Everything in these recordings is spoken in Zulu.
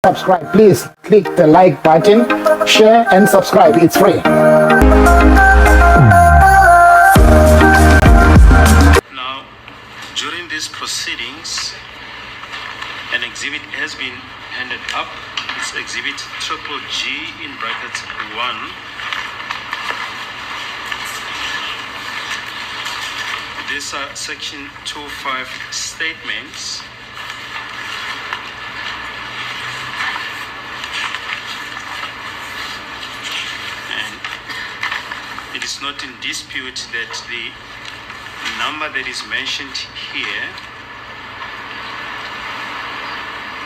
subscribe, please click the like button, share and subscribe. It's free. Now, during these proceedings, an exhibit has been handed up. It's exhibit triple G in brackets 1. These are section 25 statements. It is not in dispute that the number that is mentioned here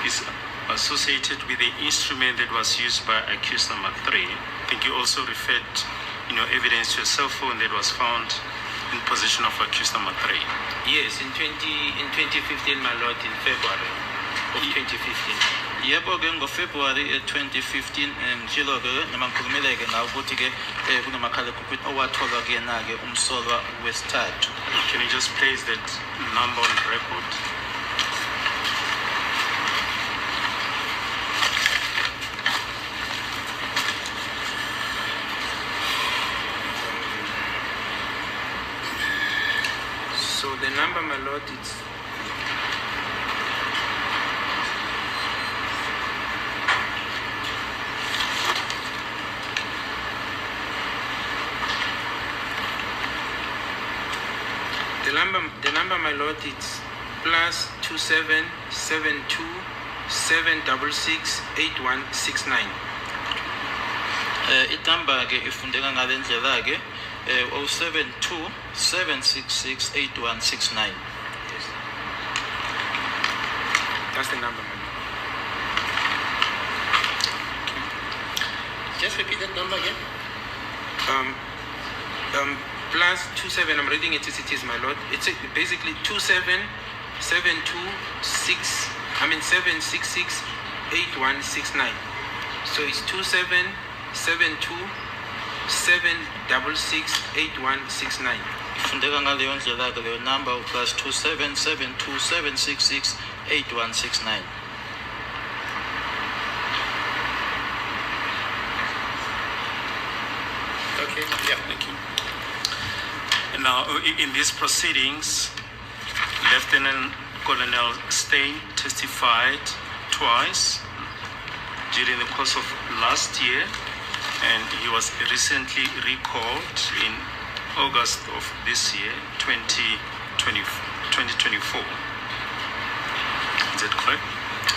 is associated with the instrument that was used by accused number 3. I think you also referred in your evidence to a cell phone that was found in possession of accused number 3. Yes, in 2015, my lord, in February of 2015. Yebo ke ngoFebruary 2015 ngishilo ke noma ngikhulumele ke ngawo ukuthi ke kunomakhala ekhukhwini owatholwa kuyena ke umsolwa wesithathu. Can you just place that number on record? So the number, my lord, it's the number, my lord, it's plus 2772 766 8169. Itamba ke ifundeka ngale ndlela ke 072 766 8169. Yes. That's the number, my lord. Just repeat that number again. Plus 27, I'm reading it as it is, my lord. It's basically 766 8169. So it's 2772 766 8169. Ifundeka ngaleyo ndlela ke leyo number plus 2772 766 8169. Okay, yeah. Thank you. Now, in these proceedings, Lieutenant Colonel Stein testified twice during the course of last year, and he was recently recalled in August of this year, 2024. Is that correct?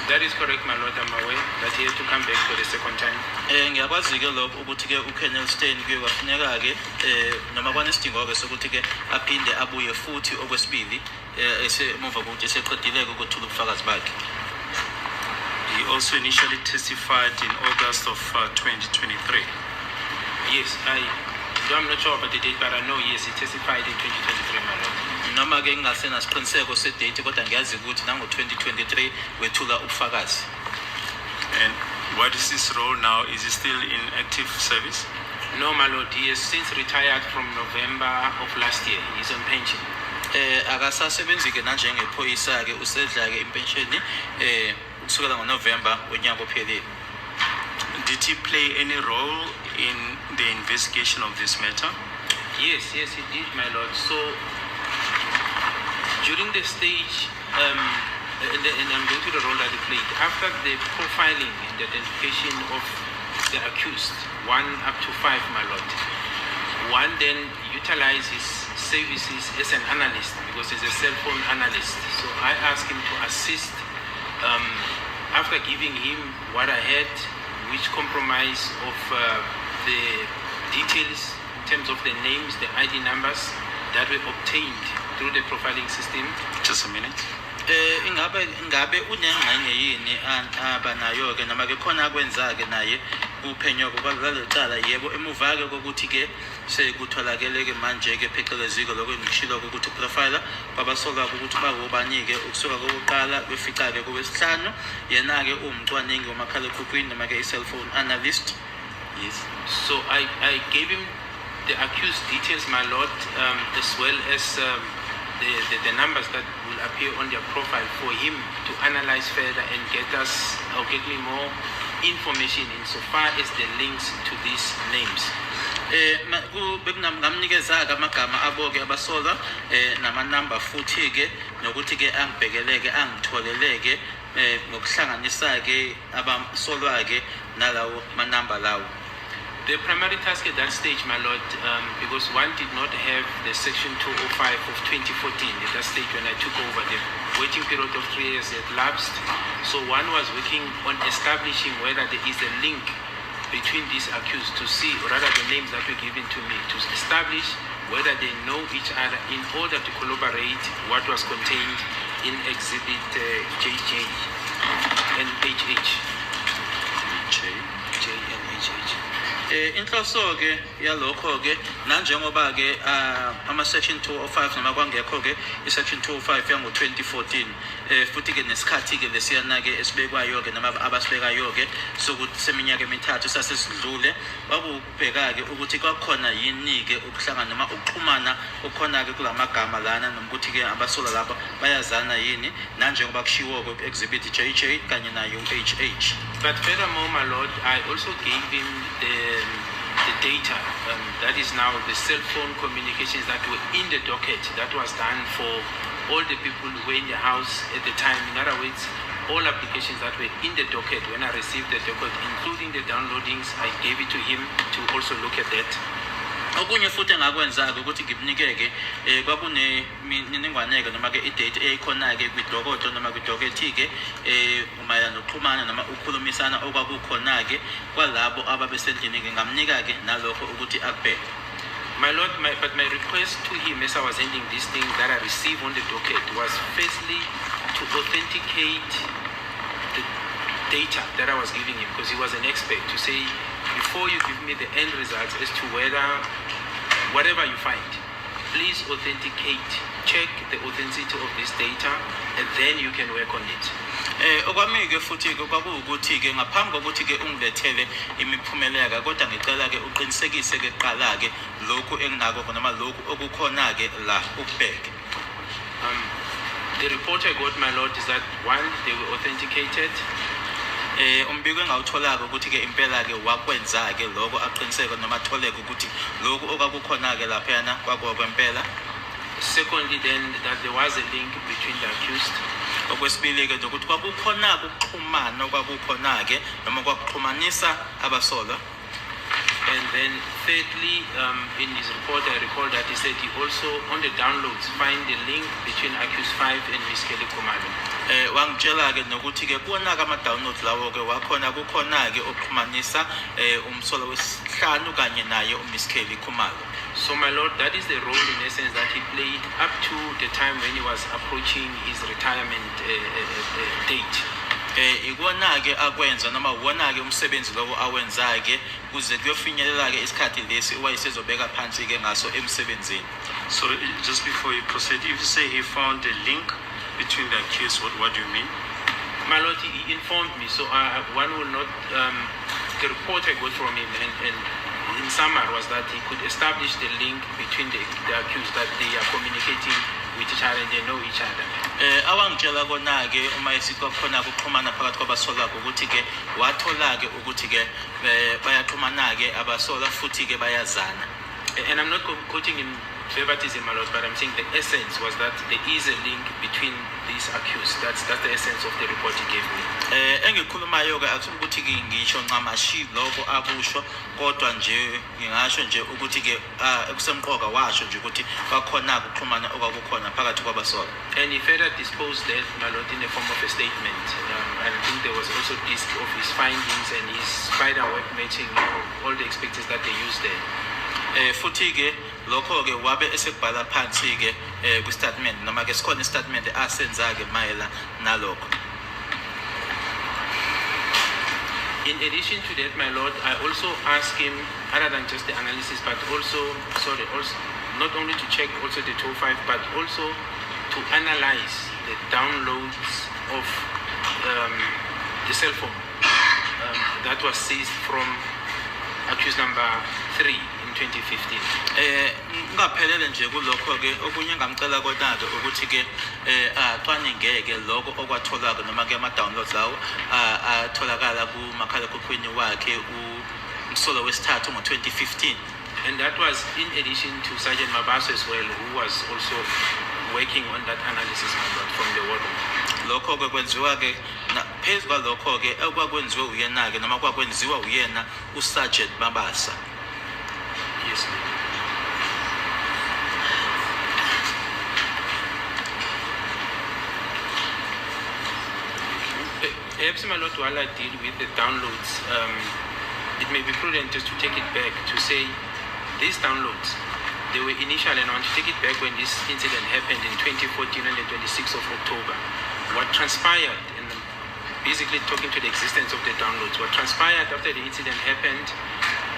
That is correct, my lord. I'm aware that he has to come back for the second time. Ngiyakwazi ke lokho ukuthi ke uKolonel Stein kuye kwafuneka ke noma kwanesidingo ke sokuthi ke aphinde abuye futhi okwesibili esemuva ukuthi eseqedile ukuthula ubufakazi bakhe. He also initially testified in August of 2023. Yes, I'm not sure about the date, but I know, yes, he testified in 2023, my lord. Noma ke ngingasena siqiniseko sedate kodwa ngiyazi ukuthi nango 2023 wethula ubufakazi. And what is his role now? Is he still in active service? No, my lord, he has since retired from November of last year. He's on pension. Akasasebenzi ke nanjengephoyisa ke usedla ke impensheni kusukela ngoNovember wonyaka ophelile. Did he play any role in the investigation of this matter? Yes, he did, my lord. So during the stage, and I'm going to the role that he played, after the profiling and the identification of the accused, 1 up to 5, my lord, one then utilized his services as an analyst because he's a cell phone analyst. So I asked him to assist after giving him what I had, which compromise of the details in terms of the names, the ID numbers that were obtained through the profiling system. Just a minute. Ingabe unengxenye yini abanayo ke noma ke khona akwenza ke naye uphenyo kwalelo cala yebo emuva ke kokuthi ke sekutholakele ke manje ke pheceleziko lokungishilo ukuthi profiler kwabasolwa ukuthi bawobanike ukusuka kokuqala befica ke kowesihlanu yena ke umcwaningi wamakhala ekhukhwini noma ke cell phone analyst. Yes. So I gave him the accused details, my lord, as well as the numbers that will appear on their profile for him to analyze further and get us or get me more information insofar as the links to these names. Ngamnikeza-ke amagama abo-ke abasolwa namanamba futhi-ke nokuthi-ke angibhekeleke angitholeleke ngokuhlanganisa-ke abasolwa-ke nalawo manamba lawo. The primary task at that stage, my lord, because one did not have the section 205 of 2014 at that stage when I took over. The waiting period of 3 years had lapsed. So one was working on establishing whether there is a link between these accused to see, or rather the names that were given to me, to establish whether they know each other in order to corroborate what was contained in Exhibit JJ and HH. J and HH. Inhloso-ke yalokho-ke nanjengoba-ke ama-section 205 noma kwangekho-ke i-section 205 yango-2014 futhi-ke nesikhathi-ke lesiyana-ke esibekwayo-ke noma abasibekayo-ke sokuthi seminyaka emithathu sasesidlule babubheka-ke ukuthi kwakhona yini-ke ukuhlangana noma ukuxhumana okukhona-ke kula magama lana noma ukuthi-ke abasolwa lapha bayazana yini nanjengoba kushiwo-ke ku-exhibit JJ kanye nayo HH. But furthermore, my lord, I also gave him the data, that is now the cell phone communications that were in the docket that was done for all the people who were in the house at the time. In other words, all applications that were in the docket when I received the docket, including the downloadings, I gave it to him to also look at that. Okunye futhi engakwenza-ke ukuthi ngimnikeke kwakunemininingwane-ke noma-ke idate eyayikhona-ke kwidokodo noma kwidokethi-ke mayelana nokuxhumana noma ukukhulumisana okwakukhona-ke kwalabo ababesendlini-ke ngamnika-ke nalokho ukuthi akubheke. My lord, but my request to him as I was ending this thing that I received on the docket was firstly to authenticate the data that I was giving him, because he was an expert, to say, before you give me the end results as to whether whatever you find, please authenticate, check the authenticity of this data, and then you can work on it. Okwami-ke futhi-ke kwakuwukuthi-ke ngaphambi kokuthi-ke ungilethele imiphumela kodwa ngicela-ke uqinisekise-ke kuqala-ke lokhu enginako noma lokhu okukhona-ke la ukubheke. The report I got, my lord, is that one, they were authenticated. Umbiko engawutholaka ukuthi-ke impela-ke wakwenza-ke lokho aqiniseke noma atholeke ukuthi lokhu okwakukhona-ke laphayana kwakwempela. Secondly, then, that there was a link between the accused. Okwesibili-ke nokuthi kwakukhona ukuxhumana okwakukhona-ke noma kwakuxhumanisa abasolwa. And then thirdly, in his report, I recall that he said he also, on the downloads, find the link between accused 5 and Miss Kelly Kumalo. Wangitshela-ke nokuthi-ke kuwona-ke ama-downloads lawo-ke wakhona kukhona-ke oxhumanisa umsolwa wesihlanu kanye naye uMiss Kelly Kumalo. So my lord, that is the role in essence that he played up to the time when he was approaching his retirement date. Ikona-ke akwenza noma uwona-ke umsebenzi lowo awenza-ke kuze kuyofinyelela-ke isikhathi lesi owayesezobeka phansi-ke ngaso emsebenzini. So just before you proceed, if you say he found a link between the accused, what do you mean? My lord, he informed me, so one will not, the report I got from him and in summary was that he could establish the link between the accused, that they are communicating with each other and they know each other. Awangitshela kona-ke uma esithi khona ukuxhumana phakathi kwabasolwa-ke ukuthi-ke wathola-ke ukuthi-ke bayaxhumana-ke abasolwa futhi-ke bayazana. And I'm not quoting him verbatim, my lord, but I'm saying the essence was that there is a link between these accused. That's the essence of the report he gave me. Engikhulumayo-ke akuthi ukuthi-ke ngisho ncamashi lokho akusho kodwa nje ngingasho nje ukuthi-ke kusemqoka washo nje ukuthi kwakhona ukuxhumana okwakukhona phakathi kwabasolwa. And he further disposed that, my lord, in the form of a statement. I think there was also disc of his findings and his spider web matching all the expertise that they used there. Futhi-ke lokho-ke wabe esekubhala phansi-ke kwi-statement noma-ke sikhona i-statement asenza-ke mayela nalokho. In addition to that, my lord, I also asked him, other than just the analysis, but also not only to check also the 205, but also to analyze the downloads of the cell phone that was seized from accused number 3 in 2015. Ngaphelele nje kulokho ke okunye engamcela kona ke ukuthi ke acwaningeke lokho okwatholaka noma ke ama downloads lawo atholakala ku makhalekhukhwini wakhe umsolo wesithathu ngo-2015. And that was in addition to Sergeant Mabaso as well, who was also working on that analysis from the war room. Lokho ke kwenziwa ke phezu kwalokho ke okwakwenziwe uyena ke noma kwakwenziwa uyena uSergeant Mabasa. Yes. Perhaps, my lord, while I deal with the downloads, it may be prudent just to take it back to say these downloads, they were initially, and I want to take it back when this incident happened in 2014 on the 26th of October. What transpired, and basically talking to the existence of the downloads, what transpired after the incident happened,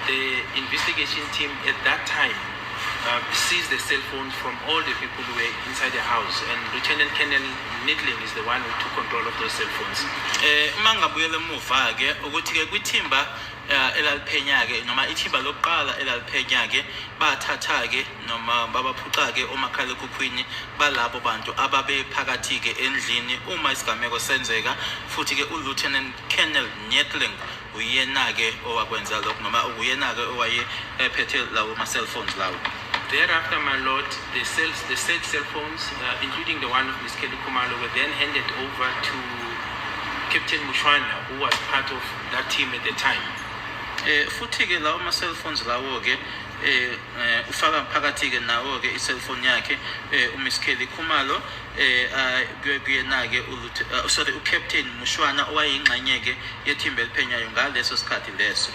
the investigation team at that time seized the cell phones from all the people who were inside the house, and Lieutenant Colonel Nidling is the one who took control of those cell phones. Mangabuyela emuva ke ukuthi ke kwithimba elaliphenya ke noma ithimba lokuqala elaliphenya ke bathatha ke noma babaphuca ke omakhalekhukhwini balabo bantu ababe phakathi ke endlini uma isigameko senzeka, futhi ke uLieutenant Colonel Nidling uyena ke owakwenza lokho noma uyena ke owaye ephethe lawo ma cell phones lawo. Thereafter, my lord, the said cell phones, including the one of Ms. Kelly Kumalo, were then handed over to Captain Mushwana, who was part of that team at the time. Futhi ke lawo ma cell phones lawo ke ufaka phakathi ke nawo ke I cell phone yakhe uMiss Kelly Khumalo kuyena ke uCaptain Mushwana owayingxenye ke yethimba eliphenyayo ngaleso sikhathi leso.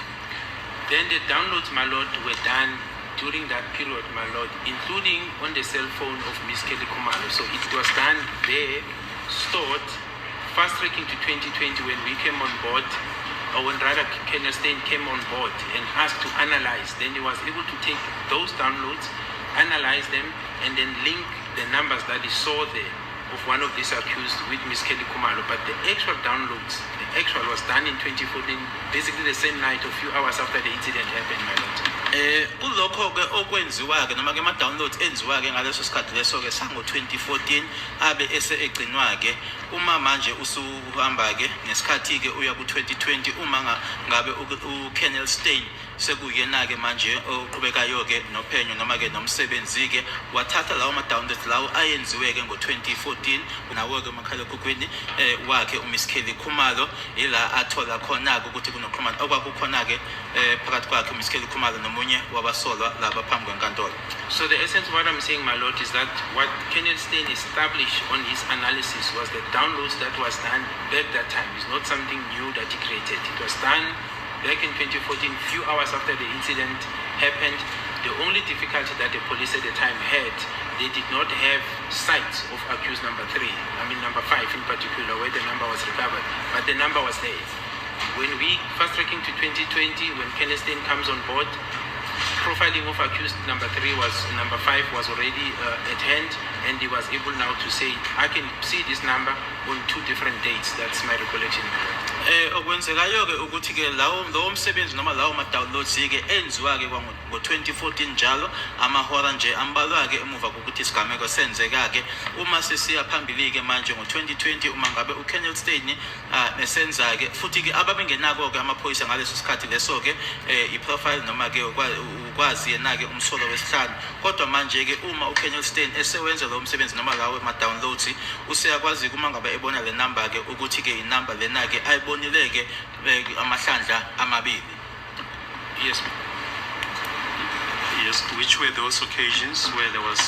Then the downloads, my lord, were done during that period, my lord, including on the cell phone of Miss Kelly Khumalo. So it was done there, stored, fast-tracking to 2020 when we came on board, or when rather Colonel Stein came on board and asked to analyze. Then he was able to take those downloads, analyze them, and then link the numbers that he saw there of one of these accused with Miss Kelly Khumalo. But the actual downloads, the actual was done in 2014, basically the same night, a few hours after the incident happened, my lord. Kulokho ke okwenziwa ke noma ke ama downloads enziwa ke ngaleso sikhathi leso ke sango 2014 abe ese egcinwa ke uma manje usuhamba ke nesikhathi ke uya ku 2020 uma ngabe uColonel Stein sekuyena ke manje oqhubekayo ke nophenyo noma ke nomsebenzi ke wathatha lawo ma downloads lawo ayenziwe ke ngo-2014 nawo ke makhalekhukhwini wakhe uMiss Kelly Khumalo ila athola khona ukuthi kunoxhumana okwakukhona ke phakathi kwakhe uMiss Kelly Khumalo nomunye wabasolwa laba phambi kwenkantolo. So the essence of what I'm saying, my lord, is that what Colonel Stein established on his analysis was the downloads that was done back that time. It's not something new that he created. It was done back in 2014, few hours after the incident happened. The only difficulty that the police at the time had, they did not have sight of accused number 3, number 5 in particular, where the number was recovered, but the number was there. When we fast-tracking to 2020, when Colonel Stein comes on board, profiling of accused number 5 was already at hand, and he was able now to say, I can see this number on 2 different dates. That's my recollection. Okwenzekayo ke ukuthi ke lawo msebenzi noma lawo ma downloads ke enziwa ke ngo-2014 njalo amahora nje ambalwa ke emuva kokuthi isigameko senzeka ke uma sesiya phambili ke manje ngo-2020 uma ngabe uColonel Stein esenza ke futhi ke ababengenako ke amaphoyisa ngaleso sikhathi leso ke I-profile noma ke ukwazi yena ke umsolo wesihlanu, kodwa manje ke uma uColonel Stein esewenza lo msebenzi noma lawo ma downloads useyakwazi kuma ngabe ebona le number ke ukuthi ke inumber lena ke ayibonile ke amahlandla amabili. Yes. Yes, which were those occasions where there was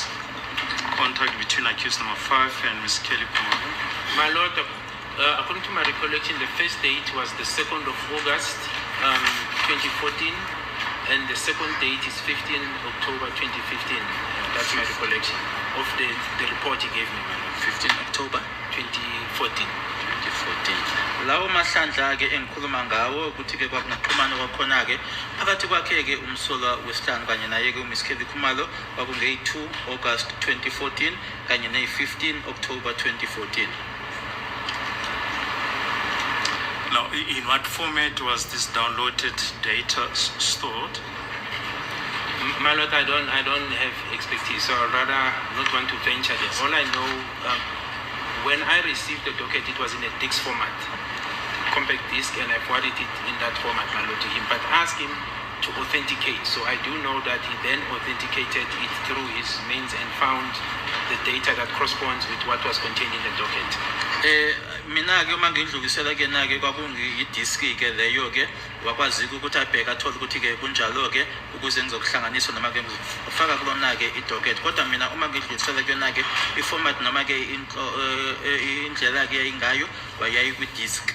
contact between accused number 5 and Ms. Kelly Khumalo? My lord, according to my recollection, the first date was the 2nd of August 2014, and the second date is 15 October 2015. That's my recollection of the report he gave me, my lord. 15 October 2014. Lawo mahlandla ke engikhuluma ngawo ukuthi ke kwakunoxhumana kwakhona ke phakathi kwakhe ke umsolwa wesihlanu kanye naye ke uMiss Kelly Khumalo kwakunge-2 August 2014 kanye ne-15 October 2014. Now, in what format was this downloaded data stored? My lord, I don't have expertise, so I'd rather not want to venture there. All I know, when I received the docket, it was in a DIX format, compact disc, and I forwarded it in that format, my lord, to him. But ask him to authenticate. So I do know that he then authenticated it through his means and found the data that corresponds with what was contained in the docket. Mina-ke uma ngidlulisela kena-ke kwakungiyidiski-ke leyo-ke wakwazi-ke ukuthi abheke athole ukuthi-ke kunjalo-ke ukuze ngizokuhlanganisa noma-ke ngizofaka kulona-ke idocket. Kodwa mina uma ngidlulisela kuyona-ke i-format noma-ke indlela-ke yayingayo wayayikwi-disk.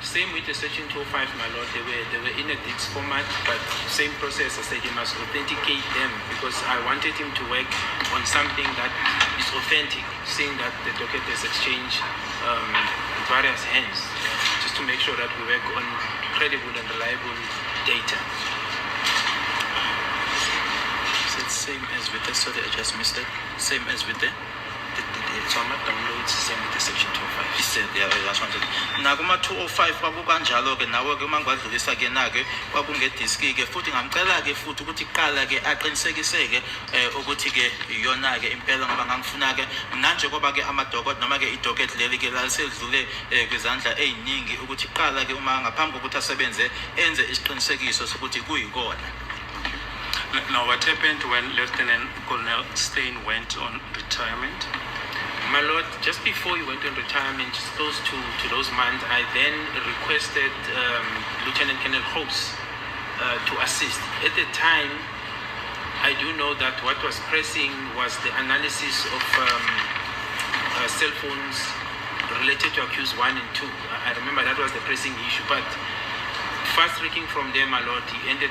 Same with the section 205, my lord. They were in a DIX format, but same process. I said he must authenticate them because I wanted him to work on something that is authentic, seeing that the docket is exchanged various hands, just to make sure that we work on credible and reliable data. So it's same as with the, sorry, I just missed it. Same as with the format downloads, same with the section 205. He said, yeah, that's one thing. Na kuma 205 kwakukanjalo-ke nawo-ke uma ngiwadlulisa-ke na-ke kwakungediski-ke futhi ngamcela-ke futhi ukuthi kuqala-ke aqinisekise-ke ukuthi-ke iyona-ke impela ngoba ngangifuna-ke mnanje ngoba-ke amadokodo noma-ke idocket leli-ke lalisedlule kwizandla ey'ningi ukuthi kuqala-ke uma ngaphambi kokuthi asebenze enze isiqinisekiso sokuthi kuyikona. Now, what happened when Lieutenant Colonel Stein went on retirement? My lord, just before he went on retirement, just close to those months, I then requested Lieutenant Colonel Hobbs to assist. At the time, I do know that what was pressing was the analysis of cell phones related to accused 1 and 2. I remember that was the pressing issue, but fast tracking from there, my lord, he ended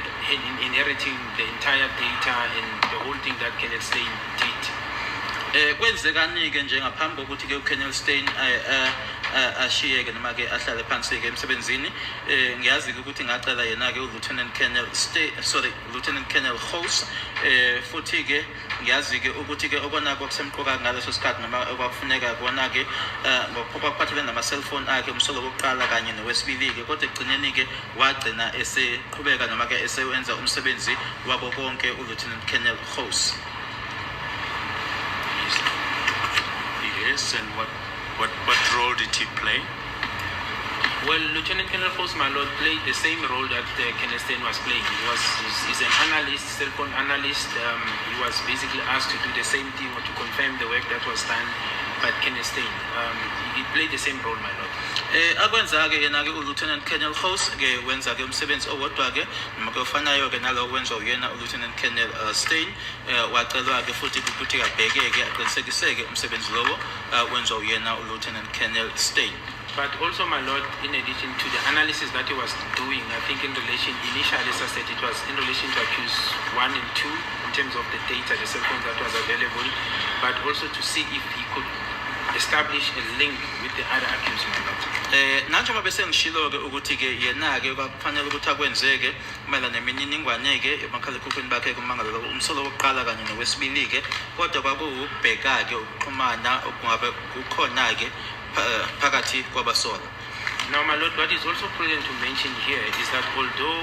inheriting the entire data and the whole thing that Kenneth Stein did. Kwenzekani-ke nje ngaphambi kokuthi-ke uKenneth Stein ashiyeke noma-ke ahlale phansi-ke emsebenzini ngiyazi-ke ukuthi ngacela yena-ke uLieutenant Colonel House futhi-ke ngiyazi-ke ukuthi-ke okonako kusemqoka ngaleso sikhathi noma okwakufuneka kona-ke ngokuphathelene nama-cellphone akhe umsolo wokuqala kanye nowesibili-ke kodwa ekugcineni-ke wagcina eseqhubeka noma-ke esewenza umsebenzi wabo konke uLieutenant Colonel House. Yes, and what role did he play? Well, Lieutenant Colonel House, my lord, played the same role that Kenneth Stein was playing. He's an analyst, cell phone analyst. He was basically asked to do the same thing or to confirm the work that was done by Kenneth Stein. He played the same role, my lord. Akwenza-ke yena-ke uLieutenant Colonel House-ke wenza-ke umsebenzi owodwa-ke noma-ke ofanayo-ke nalo wenza uyena uLieutenant Colonel Stein wacelwa-ke futhi ukuthi abheke-ke aqinisekise-ke umsebenzi lowo wenza uyena uLieutenant Colonel Stein. But also, my lord, in addition to the analysis that he was doing, I think initially, as I said, it was in relation to accused 1 and 2 in terms of the data, the cell phones that was available, but also to see if he could establish a link with the other accused, my lord. Njengoba bese ngishilo-ke ukuthi-ke yena-ke kwakufanele ukuthi akwenzeke mayelana nemininingwane-ke emakhalekhukhwini bakhe kumangalo umsolo wokuqala kanye nowesibili-ke kodwa kwakuwukubheka-ke ukuxhumana okungabe kukhona-ke phakathi kwabasola. Now, my lord, what is also prudent to mention here is that although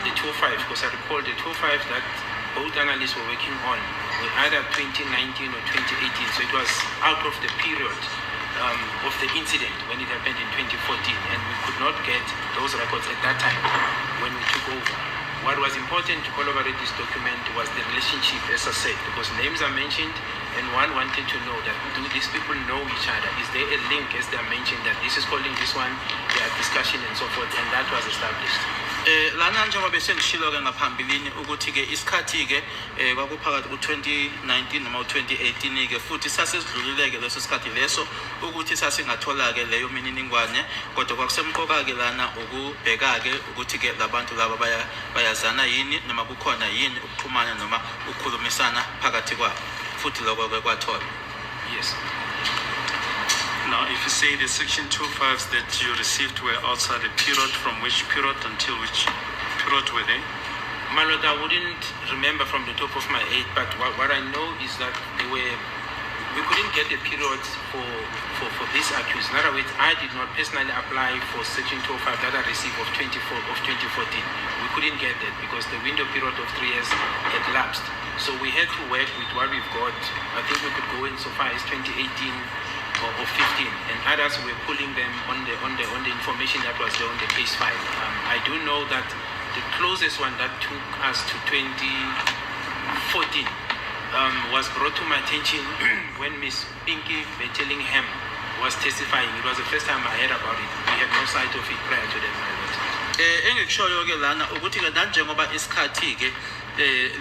the 205, because I recall the 205 that both analysts were working on were either 2019 or 2018, so it was out of the period of the incident when it happened in 2014, and we could not get those records at that time when we took over. What was important to collaborate this document was the relationship, as I said, because names are mentioned, and one wanted to know that do these people know each other? Is there a link, as they are mentioned, that this is calling this one, they are discussion and so forth, and that was established. Lana njengoba bese ngishilo-ke ngaphambilini ukuthi-ke isikhathi-ke kwakuphakathi ku-2019 noma u-2018-ke futhi sasesidlulile-ke leso sikhathi leso ukuthi sasingathola-ke leyo mininingwane kodwa kwakusemqoka-ke lana ukubheka-ke ukuthi-ke labantu laba bayazana yini noma kukhona yini ukuxhumana noma ukukhulumisana phakathi kwabo futhi lokho-ke kwathola. Yes. Now, if you say the section 205s that you received were outside the period, from which period until which period were they? My lord, I wouldn't remember from the top of my head, but what I know is that they were we couldn't get the period for this accused. In other words, I did not personally apply for Section 205 that I received of 2014. We couldn't get that because the window period of 3 years had lapsed. So we had to work with what we've got. I think we could go in so far as 2018 or 15, and others were pulling them on the information that was there on the case file. I do know that the closest one that took us to 2014 was brought to my attention when Miss Pinky Bettellingham was testifying. It was the first time I heard about it. We had no sight of it prior to that, my lord. Engikushoyo ke lana ukuthi ke nanjengoba isikhathi ke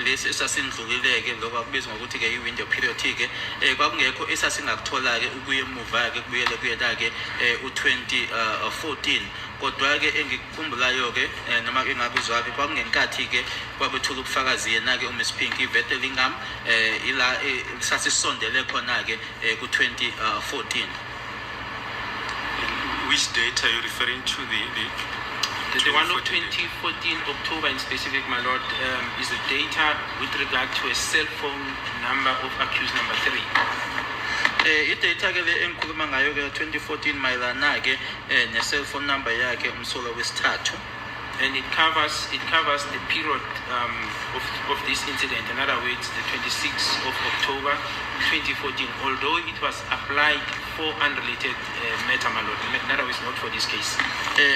lesi esasindlulileke lokho akubizwa ngokuthi ke i-window period ke kwakungekho esasingakuthola ke ukuye emuva ke kubuyele kuyela ke u2014 kodwa ke engikukhumbulayo ke noma ke ngakuzwa ke kwakungenkathi ke kwabethola ubufakazi yena ke uMiss Pinky Bettellingham ila sasisondele khona ke ku2014. Which date are you referring to? The one of 2014 October in specific, my lord, is the data with regard to a cell phone number of accused number 3. I-data ke le engikhuluma ngayo ke 2014 mayelana ke ne cell phone number yakhe umsolo wesithathu. And it covers the period of this incident. In other words, the 26th of October 2014. Although it was applied for unrelated matter, my lord. In other words, not for this case.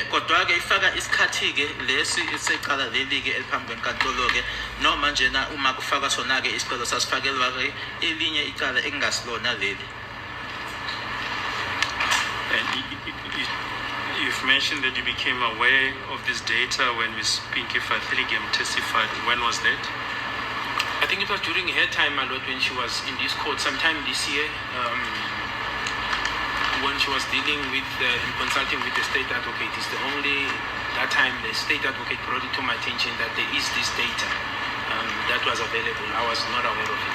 Kodwa ke ifaka isikhathi ke lesi isecala leli ke eliphambi kwenkantolo ke noma nje na uma kufaka sona ke isicelo sasifakelwa ke elinye icala engasilona leli. You've mentioned that you became aware of this data when Ms. Pinky Bettellingham testified. When was that? I think it was during her time, my lord, when she was in this court sometime this year, when she was dealing with and consulting with the state advocate. It's the only that time the state advocate brought it to my attention that there is this data that was available. I was not aware of it.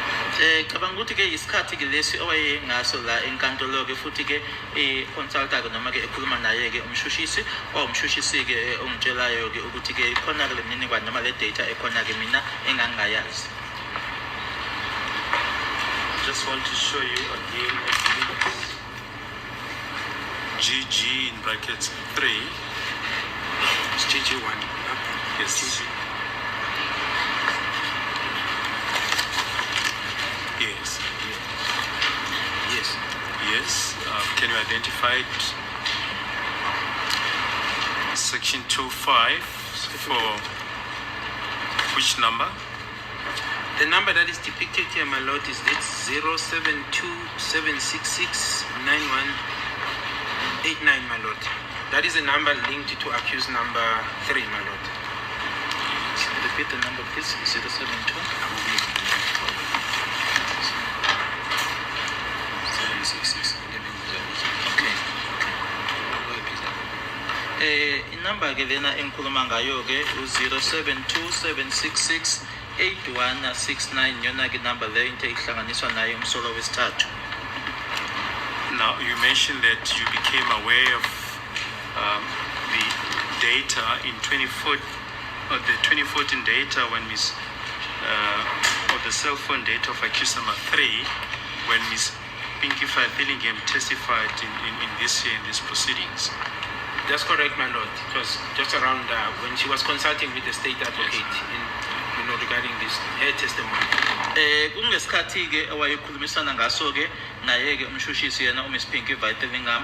Cabanga ukuthi ke isikhathi ke lesi owaye ngaso la enkantolo ke futhi ke consulta ke noma ke ekhuluma naye ke umshushisi ke ongitshelayo ke ukuthi ke khona ke lemininingwane noma le data ekhona ke mina engangayazi. Just want to show you again GG in brackets 3. It's GG1. Yes. GG. Yes. Yes. Yes. Can you identify it? Section 2.5 for which number? The number that is depicted here, my lord, is 072-766-9189, my lord. That is a number linked to accused number 3, my lord. Repeat the number, please. 072. Inamba ke lena engikhuluma ngayo ke u-072-766-8169 yona ke number le into ihlanganiswa nayo umsolo wesithathu. Now, you mentioned that you became aware of the data in 2014, the 2014 data when Ms. Or the cell phone data of accused number 3 when Ms. Pinky Bettellingham testified in this year in these proceedings. That's correct, my lord. It was just around when she was consulting with the state advocate regarding this her testimony. Kungesikhathi ke awayekhulumisana ngaso ke naye ke umshushisi yena uMiss Pinky Bettellingham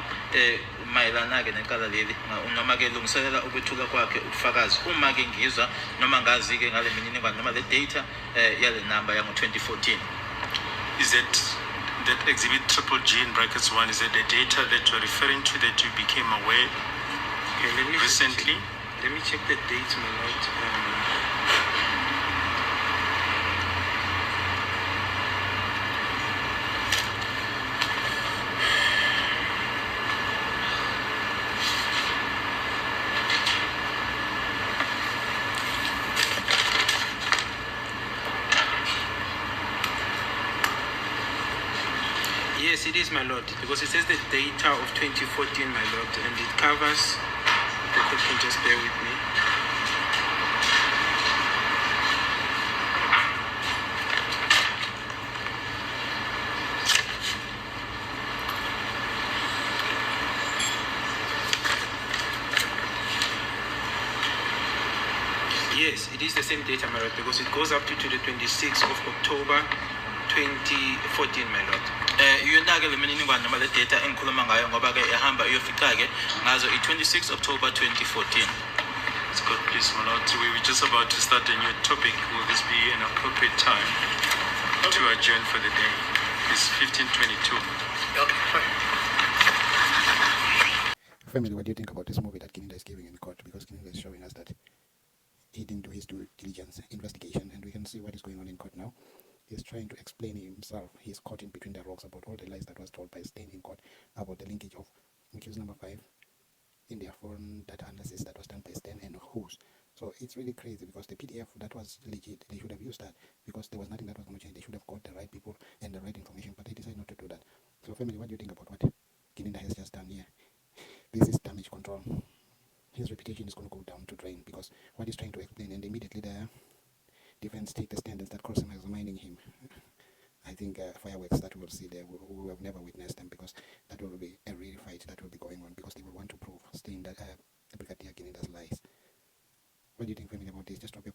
mayelana ke necala leli noma ke lungiselela ukwethula kwakhe ubufakazi uma ke ngizwa noma ngazi ke ngale mininingwane noma le data yale number yango 2014. Is that exhibit G in brackets 1, is that the data that you're referring to that you became aware recently? Let me check the dates, my lord. Yes, it is, my lord, because it says the data of 2014, my lord, and it covers. The court can just bear with me. Yes, it is the same data, my lord, because it goes up to the 26th of October 2014, my lord. Iyona-ke le mininingwane noma le data engikhuluma ngayo ngoba-ke ehamba iyofika-ke ngazo i-26 October 2014. It's good, please, my lord. We were just about to start a new topic. Will this be an appropriate time to adjourn for the day? It's 15:22. Okay, fine. Family, what do you think about this movie that Gininda is giving in court? Because Gininda is showing us that he didn't do his due diligence investigation, and we can see what is going on in court now. He's trying to explain himself. He's caught in between the rocks about all the lies that was told by Stein in court about the linkage of accused number 5 in their foreign data analysis that was done by Stein and whose. So it's really crazy because the PDF that was legit, they should have used that because there was nothing that was going to change. They should have got the right people and the right information, but they decided not to do that. So family, what do you think about what Gininda has just done here? This is damage control. His reputation is going to go down to drain because what he's trying to explain, and immediately the defense take the stand and start cross-examining him. I think fireworks that we'll see there, we have never witnessed them because that will be a real fight that will be going on because they will want to prove Stein that Brigadier Gininda's lies. What do you think, family, about this? Just drop your